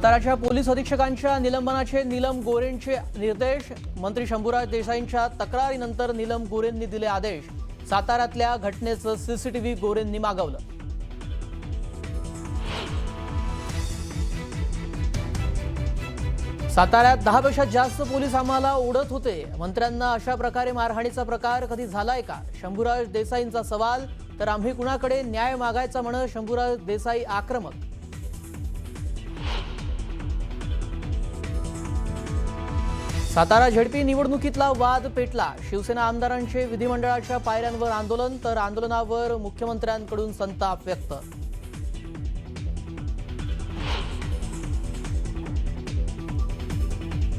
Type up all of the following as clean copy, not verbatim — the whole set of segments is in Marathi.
साताराच्या पोलीस अधीक्षकांच्या निलंबनाचे नीलम गोरेंचे निर्देश। मंत्री शंभूराज देसाईंच्या तक्रारीनंतर नीलम गोरेंनी दिले आदेश। साताऱ्यातल्या घटनेचं सीसीटीव्ही गोरेंनी मागवलं। साताऱ्यात 10 पेक्षा जास्त पोलीस आम्हाला ओढत होते। मंत्र्यांना अशा प्रकारे मारहाणीचा प्रकार कधी झालाय का? शंभूराज देसाईंचा सवाल। तर आम्ही कुणाकडे न्याय मागायचा म्हणत शंभूराज देसाई आक्रमक। सातारा झेडपी निवडणुकीतला वाद पेटला। शिवसेना आमदारांचे विधिमंडळाच्या पायऱ्यांवर आंदोलन, तर आंदोलनावर मुख्यमंत्र्यांकडून संताप व्यक्त।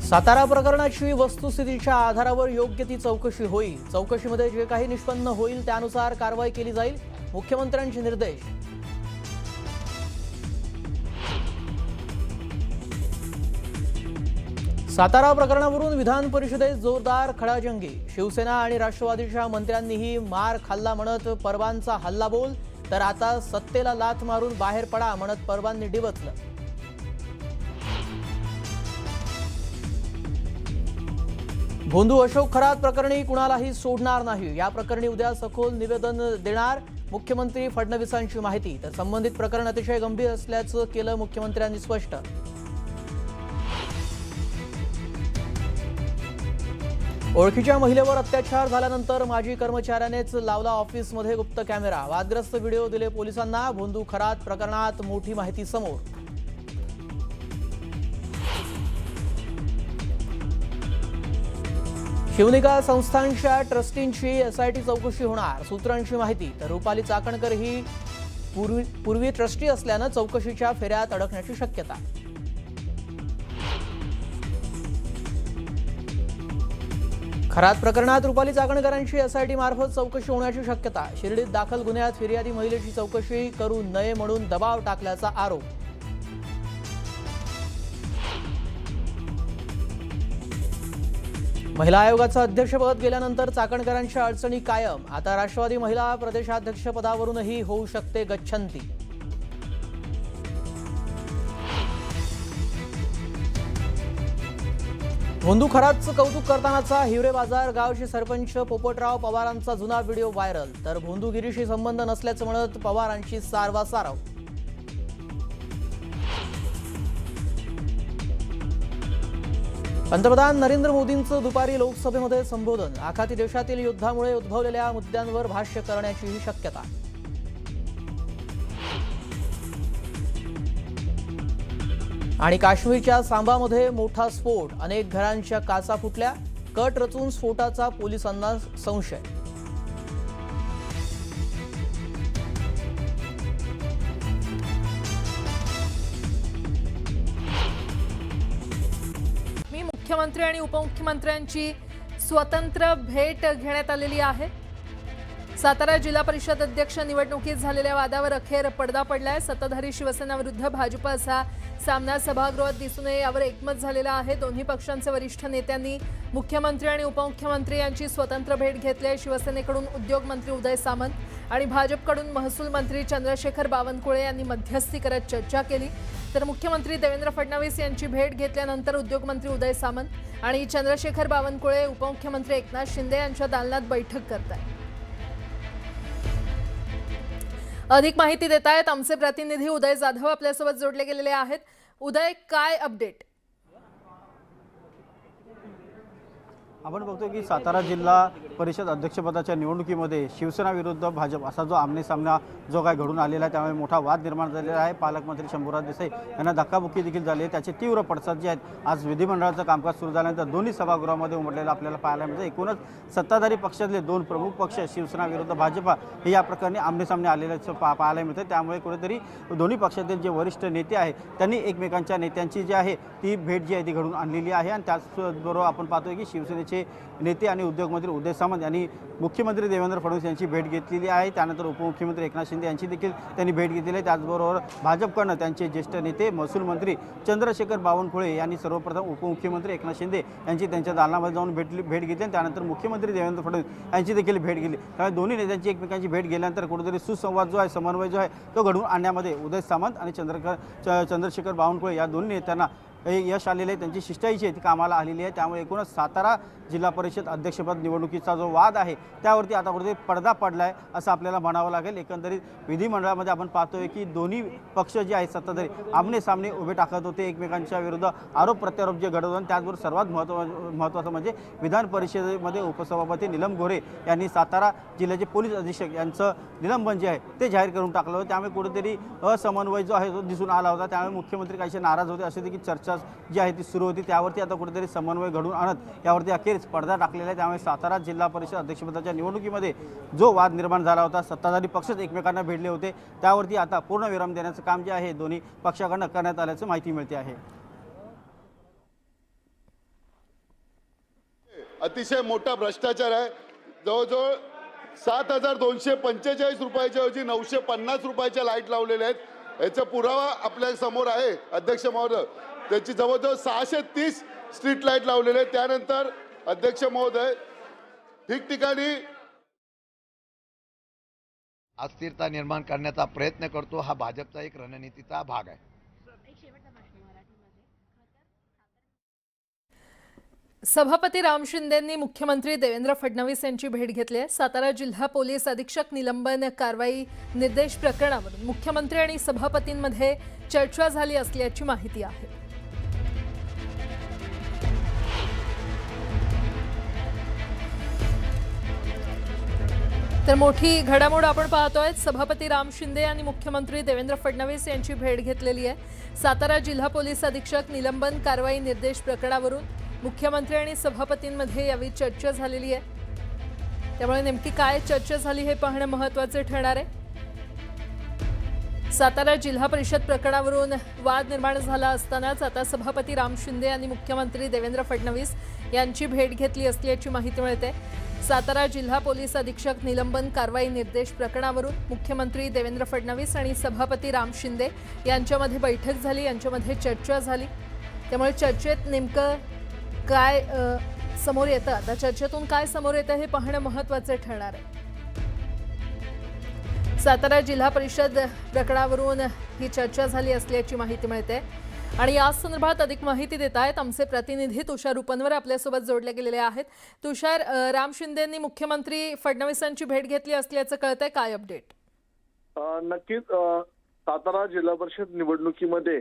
सातारा प्रकरणाची वस्तुस्थितीच्या आधारावर योग्य ती चौकशी होईल। चौकशीमध्ये जे काही निष्पन्न होईल त्यानुसार कारवाई केली जाईल, मुख्यमंत्र्यांचे निर्देश। सातारा प्रकरणावरून विधान परिषदेत जोरदार खडाजंगी। शिवसेना आणि राष्ट्रवादीच्या मंत्र्यांनीही मार खाल्ला म्हणत परवांचा हल्लाबोल, तर आता सत्तेला लाथ मारून बाहेर पडा म्हणत परवांनी डिवचलं। भोंदू अशोक खरात प्रकरणी कुणालाही सोडणार नाही। या प्रकरणी उद्या सखोल निवेदन देणार मुख्यमंत्री फडणवीसांची माहिती। तर संबंधित प्रकरण अतिशय गंभीर असल्याचं केलं मुख्यमंत्र्यांनी स्पष्ट। ओळखीच्या महिलेवर अत्याचार झाल्यानंतर माजी कर्मचाऱ्यानेच लावला ऑफिसमध्ये गुप्त कॅमेरा। वादग्रस्त व्हिडिओ दिले पोलिसांना। भोंदू खरात प्रकरणात मोठी माहिती समोर। शिवनिका संस्थांच्या ट्रस्टींची एसआयटी चौकशी होणार, सूत्रांची माहिती। तर रुपाली चाकणकर ही पूर्वी ट्रस्टी असल्यानं चौकशीच्या फेऱ्यात अडकण्याची शक्यता। खरात प्रकरणात रुपाली चाकणकरांची एसआयटी मार्फत चौकशी होण्याची शक्यता। शिर्डीत दाखल गुन्ह्यात फिर्यादी महिलेची चौकशी करू नये म्हणून दबाव टाकल्याचा आरोप। महिला आयोगाचं अध्यक्षपद गेल्यानंतर चाकणकरांच्या अडचणी कायम। आता राष्ट्रवादी महिला प्रदेशाध्यक्षपदावरूनही होऊ शकते गच्छंती। भोंदू खरातचं कौतुक करतानाचा हिवरे बाजार गावचे सरपंच पोपटराव पवारांचा जुना व्हिडिओ व्हायरल। तर भोंदूगिरीशी संबंध नसल्याचं म्हणत पवारांची सारवासारव। पंतप्रधान नरेंद्र मोदींचं दुपारी लोकसभेमध्ये संबोधन। आखाती देशातील युद्धामुळे उद्भवलेल्या मुद्द्यांवर भाष्य करण्याचीही शक्यता। आणि काश्मीरच्या सांबामध्ये मोठा स्फोट, अनेक घरांच्या काचा फुटल्या। कट रचून स्फोटाचा पोलिसांना संशय। मुख्यमंत्री आणि उपमुख्यमंत्र्यांची स्वतंत्र भेट घेण्यात आलेली आहे। सातारा जिल्हा परिषद अध्यक्ष निवडणुकीत झालेल्या वादावर अखेर पडदा पडलाय। सत्ताधारी शिवसेना विरुद्ध भाजप असा सामना सभागृहात दिसून नये यावर एकमत झालेलं आहे। दोन्ही पक्षांचे वरिष्ठ नेत्यांनी मुख्यमंत्री आणि उपमुख्यमंत्री यांची स्वतंत्र भेट घेतली आहे। शिवसेनेकडून उद्योग मंत्री उदय सामंत आणि भाजपकडून महसूल मंत्री चंद्रशेखर बावनकुळे यांनी मध्यस्थी करत चर्चा केली। तर मुख्यमंत्री देवेंद्र फडणवीस यांची भेट घेतल्यानंतर उद्योगमंत्री उदय सामंत आणि चंद्रशेखर बावनकुळे उपमुख्यमंत्री एकनाथ शिंदे यांच्या दालनात बैठक करतात। अधिक माहिती देत आहेत आमचे प्रतिनिधी उदय जाधव आपल्यासोबत जोडले गेलेले आहेत। उदय, काय अपडेट? आपण बघतो की सातारा जिल्हा परिषद अध्यक्षपदाच्या निवडणुकीमध्ये शिवसेना विरुद्ध भाजप असा जो आमनेसामना जो काय घडून आलेला आहे, त्यामुळे मोठा वाद निर्माण झालेला आहे। पालकमंत्री शंभूराज देसाई यांना धक्काबुक्की देखील झाली आहे। त्याचे तीव्र पडसाद जे आहेत आज विधिमंडळाचं कामकाज सुरू झाल्यानंतर दोन्ही सभागृहामध्ये उमटलेलं आपल्याला पाहायला मिळतं। एकूणच सत्ताधारी पक्षातले दोन प्रमुख पक्ष शिवसेना विरुद्ध भाजपा हे या प्रकरणी आमनेसामने आलेल्याचं पाहायला मिळतं। त्यामुळे कुठेतरी दोन्ही पक्षातील जे वरिष्ठ नेते आहेत त्यांनी एकमेकांच्या नेत्यांची जी आहे ती भेट जी आहे ती घडून आणलेली आहे। आणि त्याचबरोबर आपण पाहतोय की शिवसेनेचे पक्षाचे नेते आणि उद्योगमंत्री उदय सामंत यांनी मुख्यमंत्री देवेंद्र फडणवीस यांची भेट घेतलेली आहे। त्यानंतर उपमुख्यमंत्री एकनाथ शिंदे यांची देखील त्यांनी भेट घेतलेली आहे। त्याचबरोबर भाजपकडून त्यांचे ज्येष्ठ नेते महसूल मंत्री चंद्रशेखर बावनकुळे यांनी सर्वप्रथम उपमुख्यमंत्री एकनाथ शिंदे यांची त्यांच्या दालनामध्ये जाऊन भेट घेतली आणि त्यानंतर मुख्यमंत्री देवेंद्र फडणवीस यांची देखील भेट घेतली। त्यामुळे दोन्ही नेत्यांची एकमेकांची भेट घेतल्यानंतर कुठेतरी सुसंवाद जो आहे, समन्वय जो आहे तो घडवून आणण्यामध्ये उदय सामंत आणि चंद्रशेखर बावनकुळे या दोन्ही नेत्यांना यश आलेले आहे। त्यांची शिष्टाईची आहे ती कामाला आलेली आहे। त्यामुळे एकूणच सातारा जिल्हा परिषद अध्यक्षपद निवडणुकीचा जो वाद आहे त्यावरती आता कुठेतरी पडदा पडला आहे असं आपल्याला म्हणावं लागेल। एकंदरीत विधिमंडळामध्ये आपण पाहतोय की दोन्ही पक्ष जे आहेत सत्ताधारी आमने सामने उभे टाकत होते, एकमेकांच्या विरुद्ध आरोप प्रत्यारोप जे घडत होते। त्याचबरोबर सर्वात महत्त्वाचं म्हणजे विधान परिषदेमध्ये उपसभापती नीलम गोरे यांनी सातारा जिल्ह्याचे पोलीस अधीक्षक यांचं निलंबन जे आहे ते जाहीर करून टाकलं होतं। त्यामुळे कुठेतरी असमन्वय जो आहे तो दिसून आला होता। त्यामुळे मुख्यमंत्री काहीसे नाराज होते, अशी देखील चर्चा जी आहे ती सुरू होती। त्यावरती आता कुठेतरी समन्वय घडवून आणत यावरती अखेरीस पडदा टाकलेला आहे। त्यामुळे सातारा जिल्हा परिषद अध्यक्षपदाच्या निवडणुकीमध्ये जो वाद निर्माण झाला होता, सत्ताधारी पक्षच एकमेकांना भिडले होते, त्यावरती आता पूर्णविराम देण्याचं काम जे आहे दोन्ही पक्षाकडून करण्यात आल्याचं माहिती मिळते आहे। अतिशय मोठा भ्रष्टाचार आहे। जवळजवळ 7,245 रुपयाच्या ऐवजी 950 रुपयाच्या लाईट लावलेल्या आहेत। याचा पुरावा आपल्या समोर आहे अध्यक्ष महोदय। त्याची जवळजवळ 630 स्ट्रीट लाईट लावलेले आहेत। त्यानंतर अध्यक्ष महोदय ठिकठिकाणी अस्थिरता निर्माण करण्याचा प्रयत्न करतो, हा भाजपचा एक रणनीतीचा भाग आहे। सभापती राम शिंदेंनी मुख्यमंत्री देवेंद्र फडणवीस यांची भेट घेतली आहे। सातारा जिल्हा पोलीस अधीक्षक निलंबन कारवाई निर्देश प्रकरणावरून मुख्यमंत्री आणि सभापतींमध्ये चर्चा झाली असल्याची माहिती आहे। तर मोठी घडामोड आपण पाहतोय। सभापती राम शिंदे आणि मुख्यमंत्री देवेंद्र फडणवीस यांची भेट घेतलेली आहे। सातारा जिल्हा पोलीस अधीक्षक निलंबन कारवाई निर्देश प्रकरणावरून मुख्यमंत्री आणि सभापतींमध्ये यावेळी चर्चा झालेली आहे। त्यामुळे नेमकी काय चर्चा झाली हे पाहणं महत्त्वाचे ठरणार आहे। सातारा जिल्हा परिषद प्रकरणावरून वाद निर्माण झाला असतानाच आता सभापती राम शिंदे आणि मुख्यमंत्री देवेंद्र फडणवीस यांची भेट घेतली असल्याची माहिती मिळते। सातारा जिल्हा पोलीस अधीक्षक निलंबन कारवाई निर्देश प्रकरणावरून मुख्यमंत्री देवेंद्र फडणवीस आणि सभापती राम शिंदे यांच्यामध्ये बैठक झाली, यांच्यामध्ये चर्चा झाली। त्यामुळे चर्चेत नेमकं काय समोर येतं, आता चर्चेतून काय समोर येतं हे पाहणं महत्त्वाचं ठरणार आहे। सातारा जिल्हा परिषद प्रकरणावरून ही चर्चा झाली असल्याची माहिती मिळते आणि या संदर्भात अधिक माहिती देत आहेत आमचे प्रतिनिधी तुषार रुपनवर आपल्यासोबत जोडले गेलेले आहेत। तुषार, राम शिंदेंनी मुख्यमंत्री फडणवीसांची भेट घेतली असल्याचं कळतंय, काय अपडेट? नक्कीच सातारा जिल्हा परिषद निवडणुकीमध्ये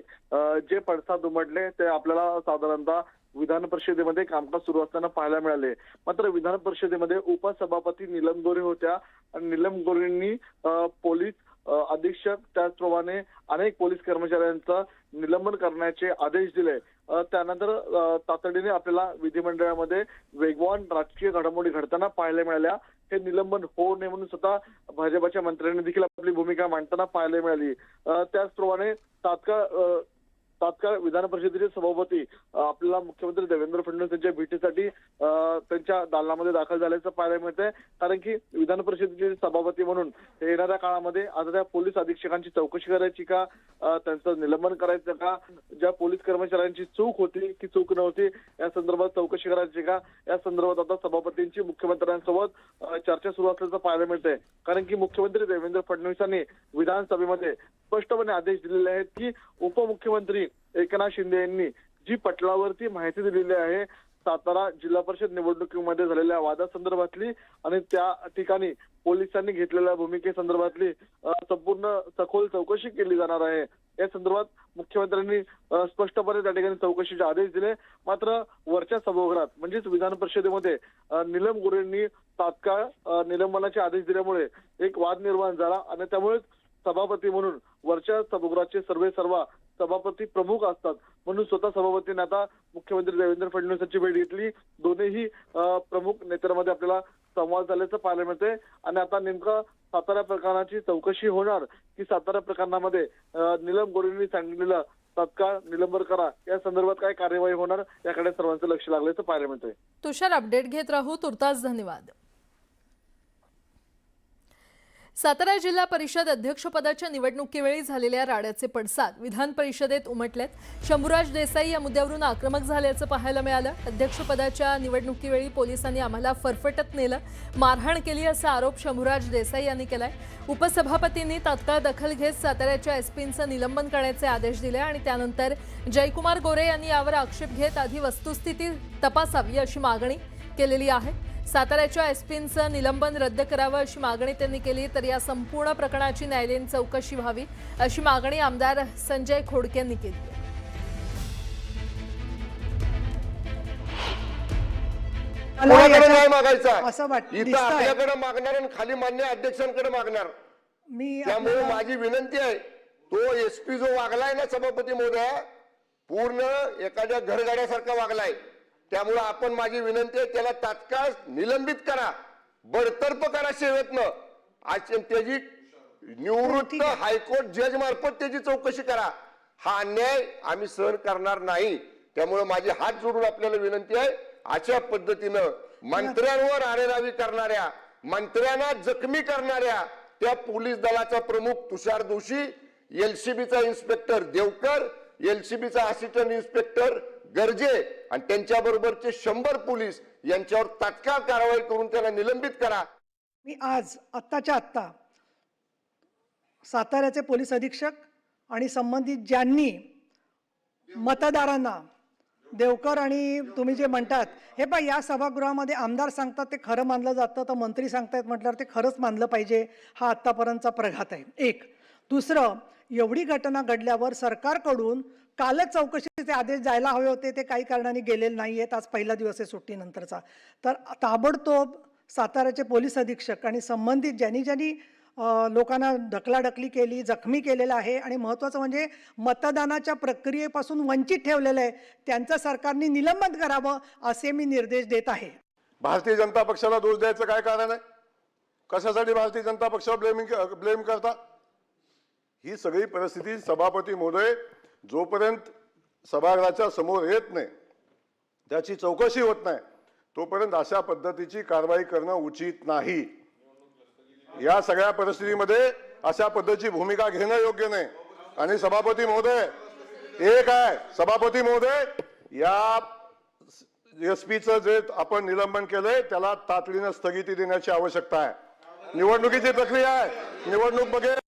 जे पडसाद उमटले ते आपल्याला साधारणतः विधान परिषदेमध्ये कामकाज सुरू असताना पाहायला मिळाले। मात्र विधान परिषदेमध्ये उपसभापती नीलम गोरे होत्या आणि नीलम गोरेंनी पोलीस अधीक्षक त्याचप्रमाणे अनेक पोलीस कर्मचाऱ्यांचं निलंबन करण्याचे आदेश दिले। त्यानंतर तातडीने आपल्याला विधिमंडळामध्ये वेगवान राजकीय घडामोडी घडताना पाहायला मिळाल्या। हे निलंबन होऊ नये म्हणून स्वतः भाजपच्या मंत्र्यांनी देखील आपली भूमिका मांडताना पाहायला मिळाली। त्याचप्रमाणे तात्काळ विधान परिषदेचे सभापती आपल्याला मुख्यमंत्री देवेंद्र फडणवीस यांच्या भेटीसाठी त्यांच्या दालनामध्ये दाखल झाल्याचं पाहायला मिळतंय। कारण की विधान परिषदेचे सभापती म्हणून येणाऱ्या काळामध्ये आता त्या पोलीस अधीक्षकांची चौकशी करायची का, त्यांचं निलंबन करायचं का, ज्या पोलीस कर्मचाऱ्यांची चूक होती की चूक नव्हती या संदर्भात चौकशी करायची का, या संदर्भात आता सभापतींची मुख्यमंत्र्यांसोबत चर्चा सुरू असल्याचं पाहायला मिळतंय। कारण की मुख्यमंत्री देवेंद्र फडणवीसांनी विधानसभेमध्ये स्पष्टपणे आदेश दिलेले आहेत की उपमुख्यमंत्री एकनाथ शिंदे यांनी जी पटलावरती माहिती दिलेली आहे सातारा जिल्हा परिषद निवडणुकीमध्ये झालेल्या वादासंदर्भातली आणि त्या ठिकाणी पोलिसांनी घेतलेल्या भूमिकेसंदर्भातली संपूर्ण सखोल चौकशी केली जाणार आहे। या संदर्भात मुख्यमंत्र्यांनी स्पष्टपणे त्या ठिकाणी चौकशीचे आदेश दिले। मात्र वरच्या सभागृहात म्हणजेच विधान परिषदेमध्ये नीलम गोरेंनी तात्काळ निलंबनाचे आदेश दिल्यामुळे एक वाद निर्माण झाला आणि त्यामुळे सभापती म्हणून वरच्या सभागृहाचे सर्व सभापती प्रमुख असतात म्हणून स्वतः सभापतींनी आता मुख्यमंत्री देवेंद्र फडणवीस यांची भेट घेतली। दोन्ही प्रमुख नेत्यांमध्ये आपल्याला संवाद झाल्याचं पाहायला मिळते आणि आता नेमका सातारा प्रकरणाची चौकशी होणार की सातारा प्रकरणामध्ये नीलम गोरेंनी सांगितलेलं तात्काळ निलंबन करा, या संदर्भात काय कार्यवाही होणार याकडे सर्वांचं लक्ष लागल्याचं पाहायला मिळतंय. तुषार, अपडेट घेत राहू. तुर्तास धन्यवाद. सातारा जिल्हा परिषद अध्यक्षपदाच्या निवडणुकीवेळी झालेल्या राड्याचे पडसाद विधान परिषदेत उमटलेत. शंभूराज देसाई या मुद्द्यावरून आक्रमक झाल्याचं पाहायला मिळालं. अध्यक्षपदाच्या निवडणुकीवेळी पोलिसांनी आम्हाला फरफटत नेलं, मारहाण केली असा आरोप शंभूराज देसाई यांनी केलाय. उपसभापतींनी तात्काळ दखल घेत साताऱ्याच्या एसपींचं निलंबन करण्याचे आदेश दिले आणि त्यानंतर जयकुमार गोरे यांनी यावर आक्षेप घेत आधी वस्तुस्थिती तपासावी अशी मागणी केलेली आहे. साताऱ्याच्या एसपींचं निलंबन रद्द करावं अशी मागणी त्यांनी केली. तर या संपूर्ण प्रकरणाची न्यायालयीन चौकशी व्हावी अशी मागणी आमदार संजय खोडके यांनी केली. कोणाकडे नाही मागायचा असं इथं आपल्याकडे मागणार आणि खाली मान्य अध्यक्षांकडे मागणार. मी त्यामुळे माझी विनंती आहे, तो एसपी जो वागलाय ना सभापती महोदय, पूर्ण एखाद्या घरगाड्यासारखा वागलाय. त्यामुळे आपण, माझी विनंती आहे, त्याला तात्काळ निलंबित करा, बडतर्फ करा सेवेतनं. आज त्याची निवृत्त हायकोर्ट जज मार्फत त्याची चौकशी करा. हा अन्याय आम्ही सहन करणार नाही. त्यामुळे माझे हात जोडून आपल्याला विनंती आहे, अशा पद्धतीनं मंत्र्यांवर आरेरावी करणाऱ्या, मंत्र्यांना जखमी करणाऱ्या त्या पोलीस दलाचा प्रमुख तुषार दोशी, एलसीबीचा इन्स्पेक्टर देवकर, एलसीबीचा असिस्टंट इन्स्पेक्टर गर्जे आणि त्यांच्या बरोबरचे 100 पोलीस यांच्यावर तात्काळ कारवाई करून त्याला निलंबित करा. मी आज आत्ताच्या आत्ता साताऱ्याचे पोलीस अधीक्षक आणि संबंधित ज्यांनी मतदारांना, देवकर आणि तुम्ही जे म्हणतात, हे पहा, या सभागृहामध्ये आमदार सांगतात ते खरं मानलं जातं, तर मंत्री सांगतायत म्हटल्यावर ते खरंच मानलं पाहिजे. हा आत्तापर्यंतचा प्रघात आहे. एक. दुसरं, एवढी घटना घडल्यावर सरकारकडून कालच चौकशीचे आदेश जायला हवे होते, ते काही कारणाने गेलेले नाही आहेत. आज पहिला दिवस आहे सुट्टीनंतरचा. तर ताबडतोब साताऱ्याचे पोलीस अधीक्षक आणि संबंधित ज्यांनी लोकांना ढकलाढकली केली, जखमी केलेलं आहे आणि महत्त्वाचं म्हणजे मतदानाच्या प्रक्रियेपासून वंचित ठेवलेलं आहे, त्यांचं सरकारने निलंबन करावं असे मी निर्देश देत आहे. भारतीय जनता पक्षाला दोष द्यायचं काय कारण आहे? कशासाठी भारतीय जनता पक्षावर ब्लेम करता? ही सगळी परिस्थिती सभापती महोदय जोपर्यंत सभागृहाच्या समोर येत नाही, त्याची चौकशी होत नाही, तोपर्यंत अशा पद्धतीची कारवाई करणं उचित नाही. या सगळ्या परिस्थितीमध्ये अशा पद्धतीची भूमिका घेणं योग्य नाही. आणि सभापती महोदय, एक आहे, सभापती महोदय, या एसपीचं जे आपण निलंबन केलंय त्याला तातडीनं स्थगिती देण्याची आवश्यकता आहे. निवडणुकीची प्रक्रिया आहे, निवडणूक बघेल.